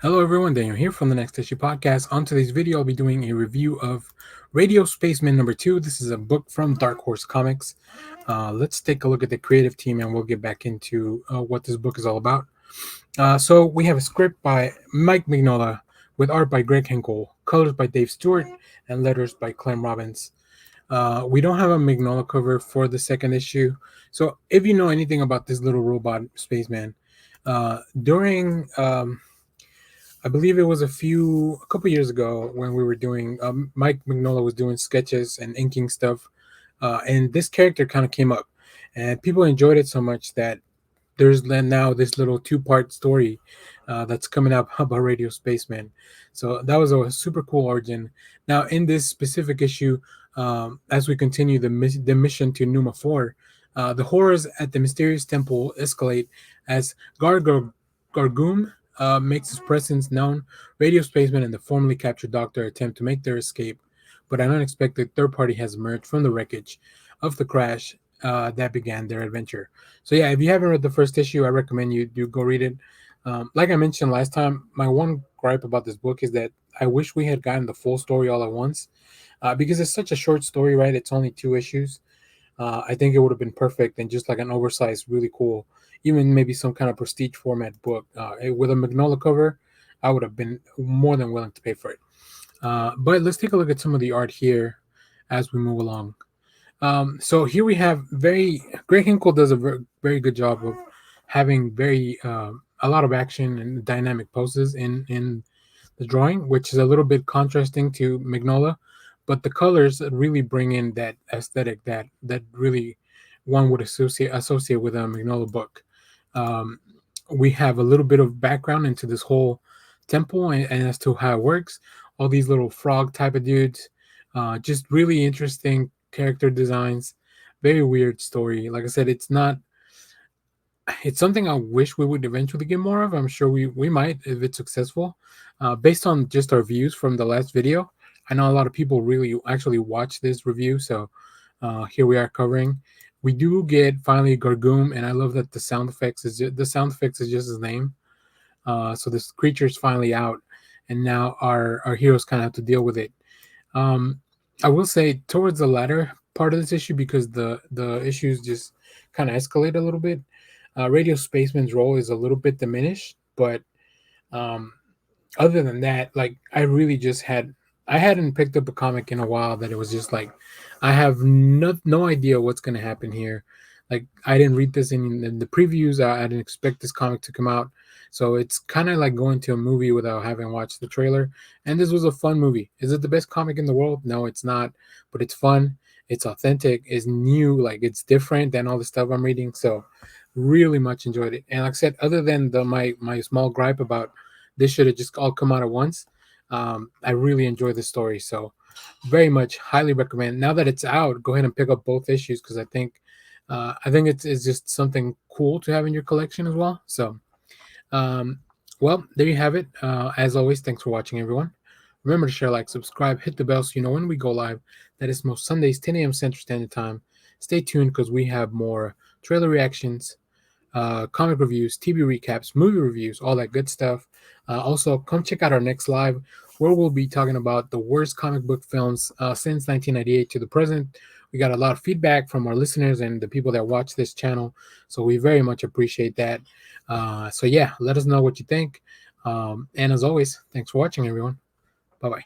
Hello everyone, Daniel here from the Next Issue Podcast. On today's video, I'll be doing a review of Radio Spaceman number 2. This is a book from Dark Horse Comics. Let's take a look at the creative team and we'll get back into what this book is all about. So we have a script by Mike Mignola with art by Greg Hinkle, colors by Dave Stewart, and letters by Clem Robbins. We don't have a Mignola cover for the second issue. So if you know anything about this little robot spaceman, during I believe it was a couple years ago when we were doing Mike Mignola was doing sketches and inking stuff, and this character kind of came up, and people enjoyed it so much that there's now this little two-part story that's coming up about Radio Spaceman. So that was a super cool origin. Now in this specific issue, as we continue the mission to Numa 4, the horrors at the mysterious temple escalate as Gargum makes his presence known. Radio Spaceman and the formerly captured Doctor attempt to make their escape, but an unexpected third party has emerged from the wreckage of the crash that began their adventure. So yeah, if you haven't read the first issue, I recommend you do go read it. Like I mentioned last time, my one gripe about this book is that I wish we had gotten the full story all at once, because it's such a short story, right? It's only 2 issues. I think it would have been perfect and just like an oversized, really cool, even maybe some kind of prestige format book with a Mignola cover. I would have been more than willing to pay for it. But let's take a look at some of the art here as we move along. So here we have Greg Hinkle does a very good job of having a lot of action and dynamic poses in the drawing, which is a little bit contrasting to Mignola, but the colors really bring in that aesthetic that really one would associate with a Mignola book. Um, we have a little bit of background into this whole temple and as to how it works. All these little frog type of dudes, just really interesting character designs. Very weird story. Like I said, it's something I wish we would eventually get more of. I'm sure we might if it's successful. Based on just our views from the last video, I know a lot of people really actually watch this review, so here we are covering. We do get finally Gargum, and I love that the sound effects is just his name. So this creature is finally out, and now our heroes kind of have to deal with it. I will say towards the latter part of this issue, because the issues just kind of escalate a little bit. Radio Spaceman's role is a little bit diminished, but um, other than that, like I hadn't picked up a comic in a while that it was just like I have no idea what's gonna happen here. Like I didn't read this in the previews. I didn't expect this comic to come out, so it's kind of like going to a movie without having watched the trailer. And this was a fun movie. Is it the best comic in the world? No, it's not. But it's fun. It's authentic. It's new. Like it's different than all the stuff I'm reading. So really much enjoyed it. And like I said, other than my small gripe about this should have just all come out at once, I really enjoy the story. So very much highly recommend. Now that it's out, go ahead and pick up both issues because I think it's just something cool to have in your collection as well. So well, there you have it. As always, thanks for watching, everyone. Remember to share, like, subscribe, hit the bell so you know when we go live. That is most Sundays, 10 a.m. Central Standard Time. Stay tuned because we have more trailer reactions, comic reviews, TV recaps, movie reviews, all that good stuff. Also, come check out our next live where we'll be talking about the worst comic book films since 1998 to the present. We got a lot of feedback from our listeners and the people that watch this channel, so we very much appreciate that. So yeah, let us know what you think. And as always, thanks for watching, everyone. Bye bye.